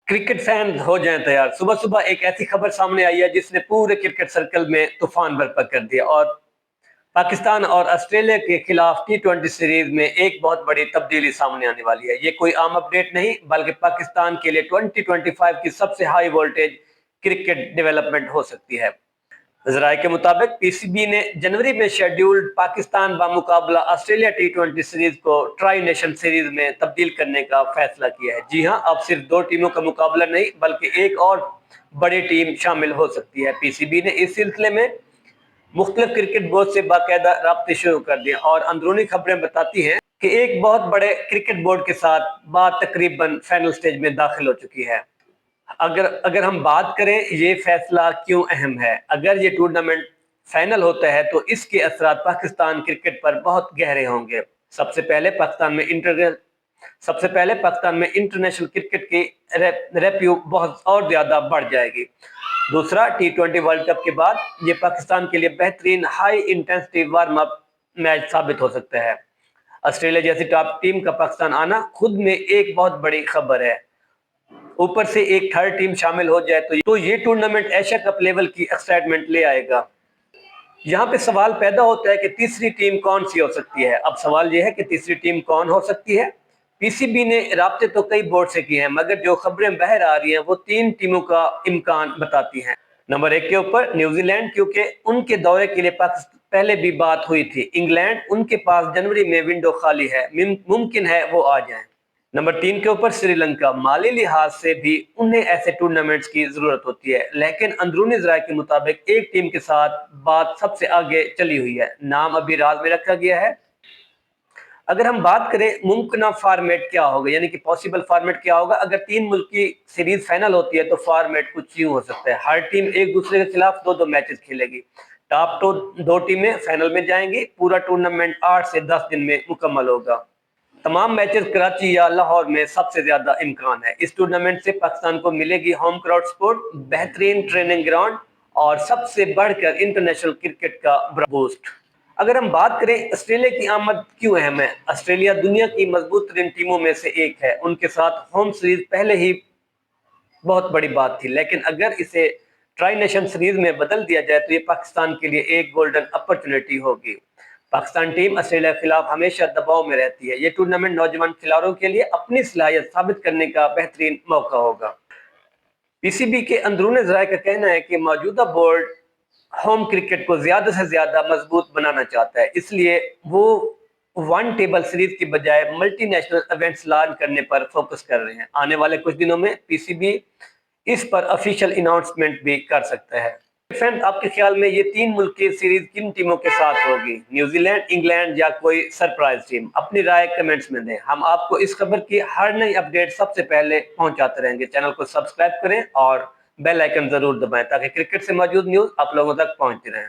Cricket fan हो जाएं तैयार। सुबह सुबह एक ऐसी खबर सामने आई है जिसने पूरे क्रिकेट सर्कल में तूफान बर्पा कर दिया और पाकिस्तान और ऑस्ट्रेलिया के खिलाफ टी20 सीरीज में एक बहुत बड़ी तब्दीली सामने आने वाली है। ये कोई आम अपडेट नहीं बल्कि पाकिस्तान के लिए 2025 की सबसे हाई वोल्टेज क्रिकेट डेवलपमेंट हो सकती है। जराये के मुताबिक पीसीबी ने जनवरी में शेड्यूल्ड पाकिस्तान बामुकाबला ऑस्ट्रेलिया टी20 सीरीज को ट्राई नेशन सीरीज में तब्दील करने का फैसला किया है। जी हां, अब सिर्फ दो टीमों का मुकाबला नहीं बल्कि एक और बड़ी टीम शामिल हो सकती है। पीसीबी ने इस सिलसिले में मुख्तलिफ क्रिकेट बोर्ड से बाकायदा राब्ते शुरू कर दिए और अंदरूनी खबरें बताती हैं कि एक बहुत बड़े क्रिकेट बोर्ड के साथ बात तकरीबन फाइनल स्टेज में दाखिल हो चुकी है। अगर अगर हम बात करें ये फैसला क्यों अहम है, अगर ये टूर्नामेंट फाइनल होता है तो इसके असरात पाकिस्तान क्रिकेट पर बहुत गहरे होंगे। सबसे पहले पाकिस्तान में इंटरनेशनल क्रिकेट की रेप्यू बहुत और ज्यादा बढ़ जाएगी। दूसरा, टी20 वर्ल्ड कप के बाद ये पाकिस्तान के लिए बेहतरीन high intensity warm up match साबित हो सकता है। ऑस्ट्रेलिया जैसी टॉप टीम का पाकिस्तान आना खुद में एक बहुत बड़ी खबर है। ऊपर से एक थर्ड टीम शामिल हो जाए तो ये टूर्नामेंट एशिया कप लेवल की एक्साइटमेंट ले आएगा। यहाँ पे सवाल पैदा होता है कि तीसरी टीम कौन सी हो सकती है। अब सवाल यह है कि तीसरी टीम कौन हो सकती है। पीसीबी ने राब्ते तो कई बोर्ड से किए हैं मगर जो खबरें बाहर आ रही हैं वो तीन टीमों का इम्कान बताती हैं। नंबर 1 के ऊपर न्यूजीलैंड, क्योंकि उनके दौरे के लिए पहले भी बात हुई थी। इंग्लैंड, उनके पास जनवरी में विंडो खाली है, मुमकिन है वो आ जाएं। नंबर 3 के ऊपर श्रीलंका, माली लिहाज से भी उन्हें ऐसे टूर्नामेंट्स की जरूरत होती है, लेकिन अंदरूनी जराये के मुताबिक एक टीम के साथ बात सबसे आगे चली हुई है। नाम अभी राज में रखा गया है। अगर हम बात करें मुमकिन फॉर्मेट क्या होगा, यानी कि पॉसिबल फॉर्मेट क्या होगा अगर तीन मुल्क की सीरीज फाइनल होती है, तो फॉर्मेट कुछ यूं हो सकता है। हर टीम एक दूसरे के खिलाफ दो मैचेस खेलेगी। टॉप दो टीमें फाइनल में जाएंगी। पूरा टूर्नामेंट 8 से 10 दिन में मुकम्मल होगा। तमाम मैचेस कराची या लाहौर में सबसे ज्यादा इम्कान है। इस टूर्नामेंट से पाकिस्तान को मिलेगी होम क्राउड सपोर्ट, बेहतरीन ट्रेनिंग ग्राउंड और सबसे बढ़कर इंटरनेशनल क्रिकेट का बूस्ट। अगर हम बात करें ऑस्ट्रेलिया की आमद क्यों अहम है, ऑस्ट्रेलिया दुनिया की मजबूत तरीन टीमों में से एक है। उनके साथ होम सीरीज पहले ही बहुत बड़ी बात थी, लेकिन अगर इसे ट्राई नेशन सीरीज में बदल दिया जाए तो ये पाकिस्तान के लिए एक गोल्डन अपॉर्चुनिटी होगी। पाकिस्तान टीम ऑस्ट्रेलिया के खिलाफ हमेशा दबाव में रहती है। ये टूर्नामेंट नौजवान खिलाड़ियों के लिए अपनी सलाहियत साबित करने का बेहतरीन मौका होगा। पीसीबी के अंदरूनी जराये का कहना है कि मौजूदा बोर्ड होम क्रिकेट को ज्यादा से ज्यादा मजबूत बनाना चाहता है, इसलिए वो वन टेबल सीरीज की बजाय मल्टीनेशनल इवेंट्स लॉन्च करने पर फोकस कर रहे हैं। आने वाले कुछ दिनों में पीसीबी इस पर ऑफिशियल अनाउंसमेंट भी कर सकता है। फ्रेंड, आपके ख्याल में ये तीन मुल्क की सीरीज किन टीमों के साथ होगी? न्यूजीलैंड, इंग्लैंड या कोई सरप्राइज टीम? अपनी राय कमेंट्स में दें। हम आपको इस खबर की हर नई अपडेट सबसे पहले पहुंचाते रहेंगे। चैनल को सब्सक्राइब करें और बेल आइकन जरूर दबाएं ताकि क्रिकेट से मौजूद न्यूज आप लोगों तक पहुंचती रहे।